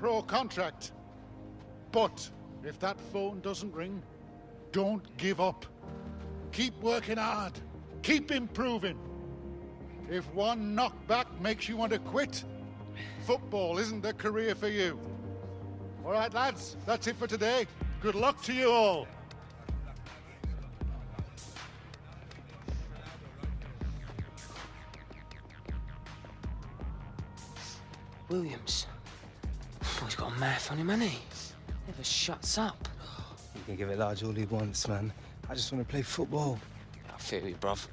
pro contract. But if that phone doesn't ring, don't give up. Keep working hard. Keep improving. If one knockback makes you want to quit, football isn't the career for you. All right, lads, that's it for today. Good luck to you all. Williams. Oh, he's got a mouth on him, hasn't he? Never shuts up. You can give it large all he wants, man. I just want to play football. I feel you, bruv.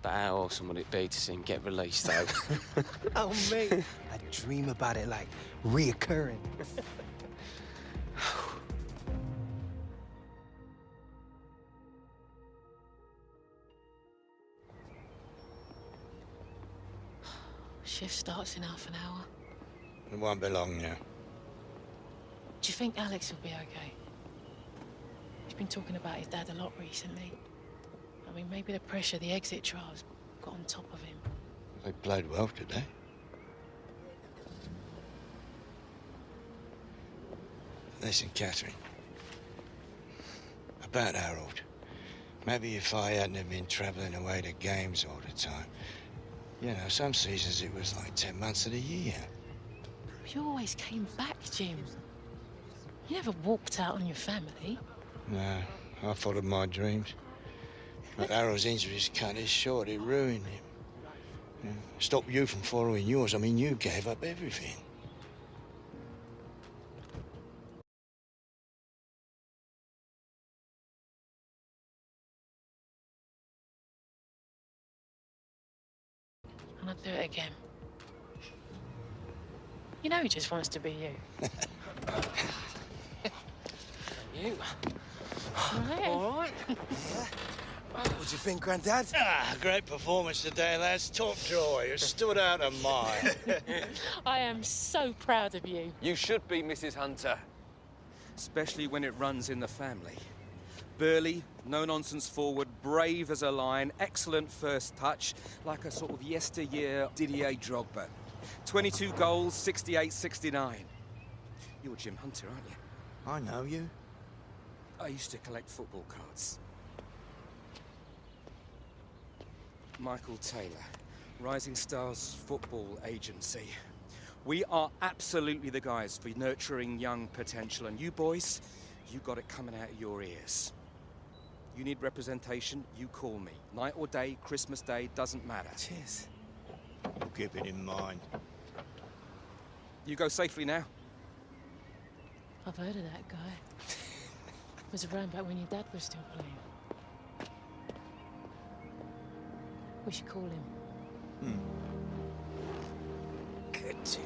But how awesome would it be to see him get released, though? Oh, mate. I dream about it like reoccurring. Shift starts in half an hour. It won't be long now. Do you think Alex will be okay? He's been talking about his dad a lot recently. I mean, maybe the pressure the exit trials got on top of him. They played well today. Listen, Catherine. About Harold. Maybe if I hadn't been travelling away to games all the time. You know, some seasons it was like 10 months of the year. You always came back, Jim. You never walked out on your family. No, I followed my dreams. But Harold's injuries cut it short. It ruined him. Yeah. Stopped you from following yours. I mean, you gave up everything. And I'd do it again. You know he just wants to be you. You? Right? All right. What do you think, Grandad? Ah, great performance today, lads. Top draw. You stood out a mile. I am so proud of you. You should be, Mrs. Hunter. Especially when it runs in the family. Burly, no-nonsense forward, brave as a lion, excellent first touch, like a sort of yesteryear Didier Drogba. 22 goals, 68-69. You're Jim Hunter, aren't you? I know you. I used to collect football cards. Michael Taylor, Rising Stars Football Agency. We are absolutely the guys for nurturing young potential, and you boys, you got it coming out of your ears. You need representation, you call me. Night or day, Christmas Day, doesn't matter. Cheers. We'll keep it in mind. You go safely now. I've heard of that guy. Was around back when your dad was still playing. We should call him. Good tune.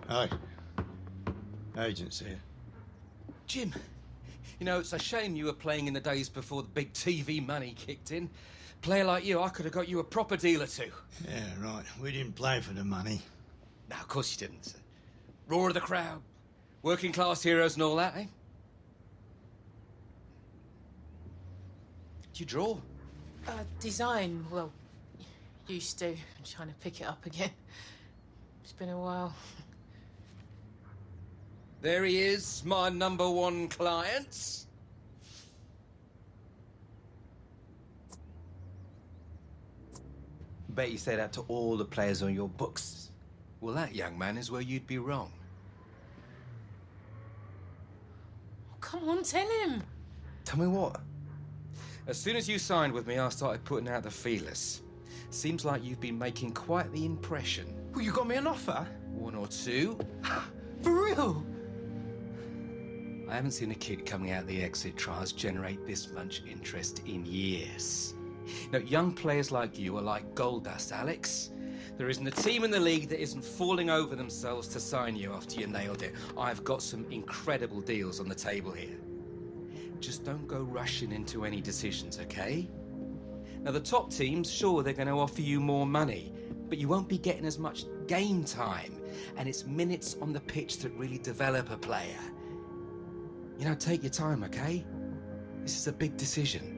Hi. Agent's here. Jim, you know, it's a shame you were playing in the days before the big TV money kicked in. Player like you, I could have got you a proper deal or two. Yeah, right. We didn't play for the money. No, of course you didn't. Roar of the crowd, working class heroes and all that, eh? Do you draw? Design, well, used to. I'm trying to pick it up again. It's been a while. There he is, my #1 client. Bet you say that to all the players on your books. Well, that, young man, is where you'd be wrong. Oh, come on, tell him. Tell me what? As soon as you signed with me, I started putting out the feelers. Seems like you've been making quite the impression. Well, you got me an offer? 1 or 2. For real? I haven't seen a kid coming out of the exit trials generate this much interest in years. Now, young players like you are like gold dust, Alex. There isn't a team in the league that isn't falling over themselves to sign you after you nailed it. I've got some incredible deals on the table here. Just don't go rushing into any decisions, okay? Now, the top teams, sure, they're going to offer you more money, but you won't be getting as much game time, and it's minutes on the pitch that really develop a player. You know, take your time, okay? This is a big decision.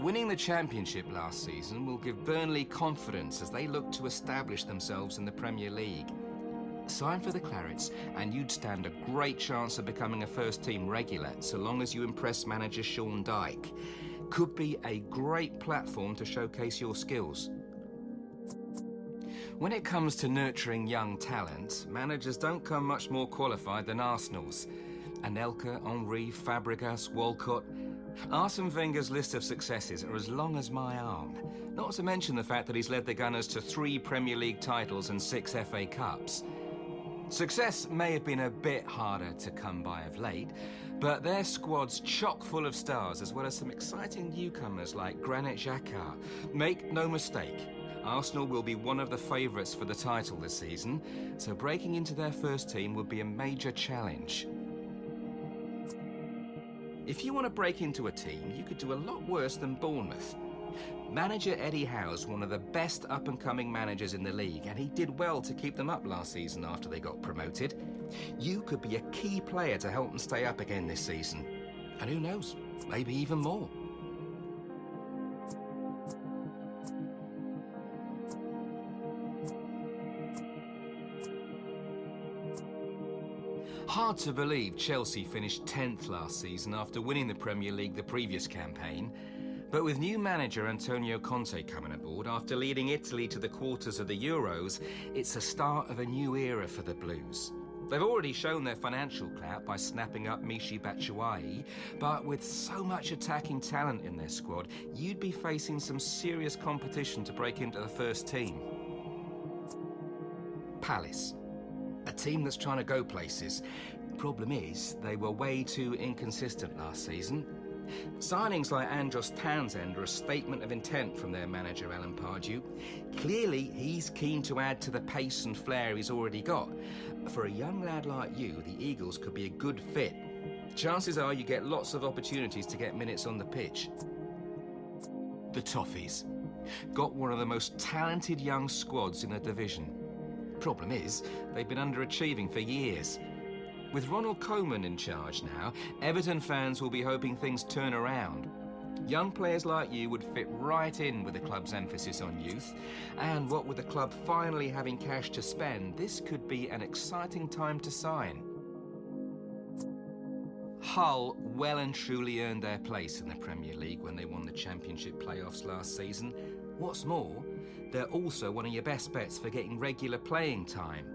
Winning the championship last season will give Burnley confidence as they look to establish themselves in the Premier League. Sign for the Clarets and you'd stand a great chance of becoming a first-team regular so long as you impress manager Sean Dyche. Could be a great platform to showcase your skills. When it comes to nurturing young talent, managers don't come much more qualified than Arsenal's. Anelka, Henry, Fabregas, Walcott. Arsene Wenger's list of successes are as long as my arm. Not to mention the fact that he's led the Gunners to 3 Premier League titles and 6 FA Cups. Success may have been a bit harder to come by of late, but their squad's chock full of stars as well as some exciting newcomers like Granit Xhaka. Make no mistake, Arsenal will be one of the favourites for the title this season, so breaking into their first team would be a major challenge. If you want to break into a team, you could do a lot worse than Bournemouth. Manager Eddie Howe's one of the best up-and-coming managers in the league, and he did well to keep them up last season after they got promoted. You could be a key player to help them stay up again this season. And who knows, maybe even more. Hard to believe Chelsea finished 10th last season after winning the Premier League the previous campaign. But with new manager Antonio Conte coming aboard after leading Italy to the quarters of the Euros, it's the start of a new era for the Blues. They've already shown their financial clout by snapping up Michy Batshuayi, but with so much attacking talent in their squad, you'd be facing some serious competition to break into the first team. Palace. A team that's trying to go places. Problem is, they were way too inconsistent last season. Signings like Andros Townsend are a statement of intent from their manager Alan Pardew. Clearly, he's keen to add to the pace and flair he's already got. For a young lad like you, the Eagles could be a good fit. Chances are you get lots of opportunities to get minutes on the pitch. The Toffees. Got one of the most talented young squads in the division. Problem is, they've been underachieving for years. With Ronald Koeman in charge now, Everton fans will be hoping things turn around. Young players like you would fit right in with the club's emphasis on youth, and what with the club finally having cash to spend, this could be an exciting time to sign. Hull well and truly earned their place in the Premier League when they won the Championship playoffs last season. What's more, they're also one of your best bets for getting regular playing time.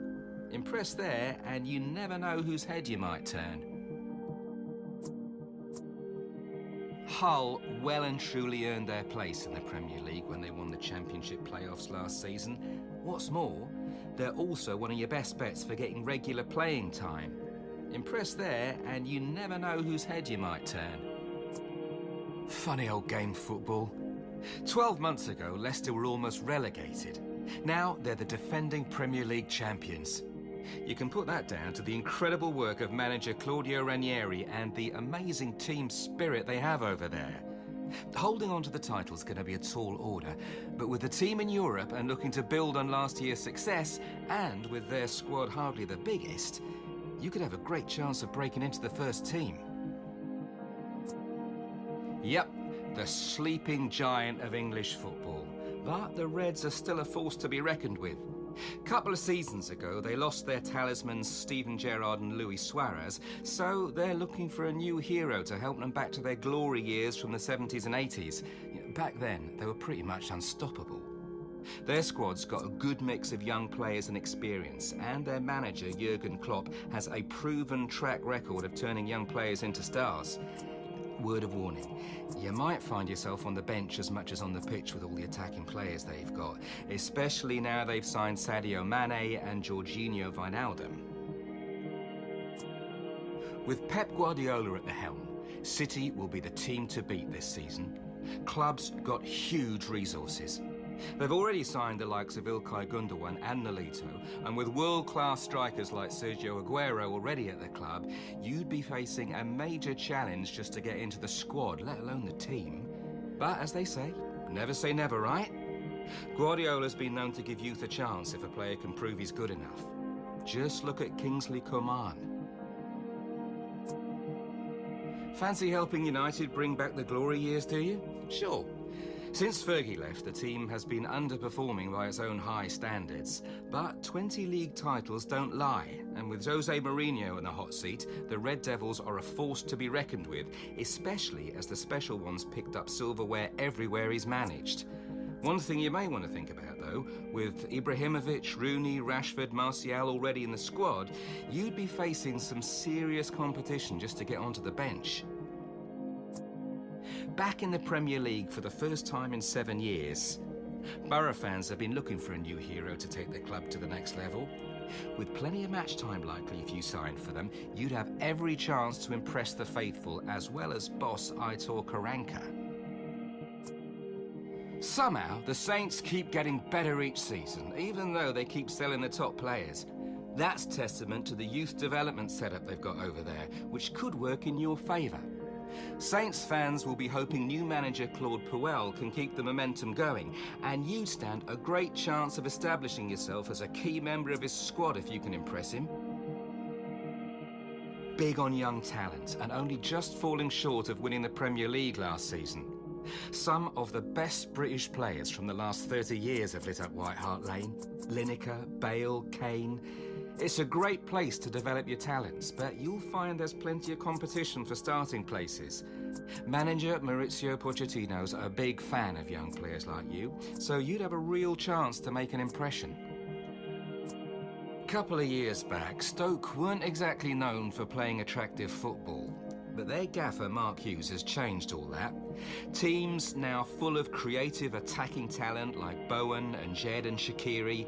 Impress there, and you never know whose head you might turn. Hull well and truly earned their place in the Premier League when they won the Championship playoffs last season. What's more, they're also one of your best bets for getting regular playing time. Impress there, and you never know whose head you might turn. Funny old game, football. 12 months ago, Leicester were almost relegated. Now they're the defending Premier League champions. You can put that down to the incredible work of manager Claudio Ranieri and the amazing team spirit they have over there. Holding on to the title's going to be a tall order, but with the team in Europe and looking to build on last year's success, and with their squad hardly the biggest, you could have a great chance of breaking into the first team. Yep, the sleeping giant of English football. But the Reds are still a force to be reckoned with. Couple of seasons ago, they lost their talismans Steven Gerrard and Luis Suarez, so they're looking for a new hero to help them back to their glory years from the 70s and 80s. Back then, they were pretty much unstoppable. Their squad's got a good mix of young players and experience, and their manager, Jurgen Klopp, has a proven track record of turning young players into stars. Word of warning, you might find yourself on the bench as much as on the pitch with all the attacking players they've got, especially now they've signed Sadio Mane and Jorginho Wijnaldum. With Pep Guardiola at the helm, City will be the team to beat this season. Club's got huge resources. They've already signed the likes of Ilkay Gundogan and Nolito, and with world-class strikers like Sergio Aguero already at the club, you'd be facing a major challenge just to get into the squad, let alone the team. But as they say never, right? Guardiola's been known to give youth a chance if a player can prove he's good enough. Just look at Kingsley Coman. Fancy helping United bring back the glory years, do you? Sure. Since Fergie left, the team has been underperforming by its own high standards. But 20 league titles don't lie, and with Jose Mourinho in the hot seat, the Red Devils are a force to be reckoned with, especially as the special ones picked up silverware everywhere he's managed. One thing you may want to think about, though, with Ibrahimovic, Rooney, Rashford, Martial already in the squad, you'd be facing some serious competition just to get onto the bench. Back in the Premier League for the first time in 7 years, Borough fans have been looking for a new hero to take their club to the next level. With plenty of match time likely if you signed for them, you'd have every chance to impress the faithful as well as boss Aitor Karanka. Somehow, the Saints keep getting better each season, even though they keep selling the top players. That's testament to the youth development setup they've got over there, which could work in your favour. Saints fans will be hoping new manager Claude Puel can keep the momentum going, and you stand a great chance of establishing yourself as a key member of his squad if you can impress him. Big on young talent, and only just falling short of winning the Premier League last season. Some of the best British players from the last 30 years have lit up White Hart Lane. Lineker, Bale, Kane. It's a great place to develop your talents, but you'll find there's plenty of competition for starting places. Manager Maurizio Pochettino's a big fan of young players like you, so you'd have a real chance to make an impression. A couple of years back, Stoke weren't exactly known for playing attractive football, but their gaffer Mark Hughes has changed all that. Teams now full of creative attacking talent like Bowen and Jed and Shaqiri.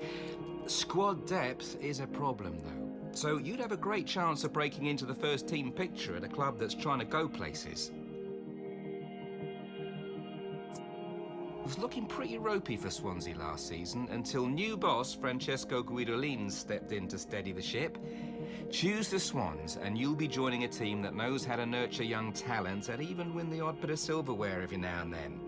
Squad depth is a problem, though, so you'd have a great chance of breaking into the first team picture at a club that's trying to go places. It was looking pretty ropey for Swansea last season until new boss Francesco Guidolin stepped in to steady the ship. Choose the Swans and you'll be joining a team that knows how to nurture young talent and even win the odd bit of silverware every now and then.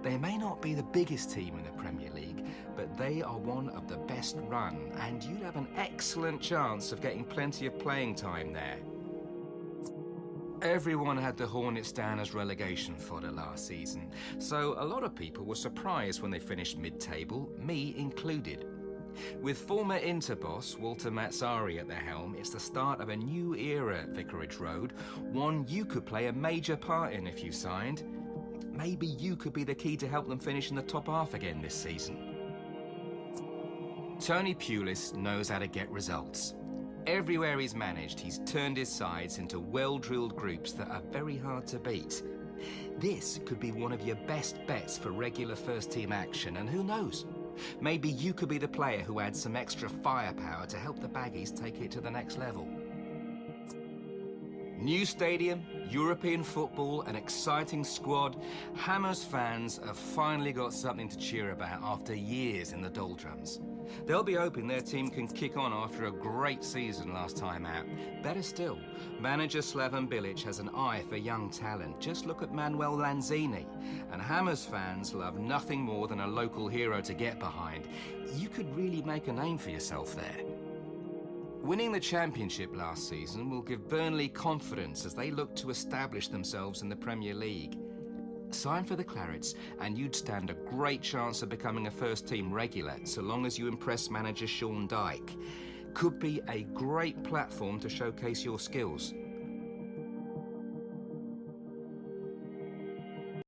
They may not be the biggest team in the Premier League, but they are one of the best run, and you'd have an excellent chance of getting plenty of playing time there. Everyone had the Hornets down as relegation fodder last season, so a lot of people were surprised when they finished mid-table, me included. With former Inter boss Walter Mazzarri at the helm, it's the start of a new era at Vicarage Road, one you could play a major part in if you signed. Maybe you could be the key to help them finish in the top half again this season. Tony Pulis knows how to get results. Everywhere he's managed, he's turned his sides into well-drilled groups that are very hard to beat. This could be one of your best bets for regular first-team action, and who knows? Maybe you could be the player who adds some extra firepower to help the Baggies take it to the next level. New stadium, European football, an exciting squad. Hammers fans have finally got something to cheer about after years in the doldrums. They'll be hoping their team can kick on after a great season last time out. Better still, manager Slaven Bilic has an eye for young talent. Just look at Manuel Lanzini. And Hammers fans love nothing more than a local hero to get behind. You could really make a name for yourself there. Winning the championship last season will give Burnley confidence as they look to establish themselves in the Premier League. Sign for the Clarets, and you'd stand a great chance of becoming a first-team regular, so long as you impress manager Sean Dyche. Could be a great platform to showcase your skills.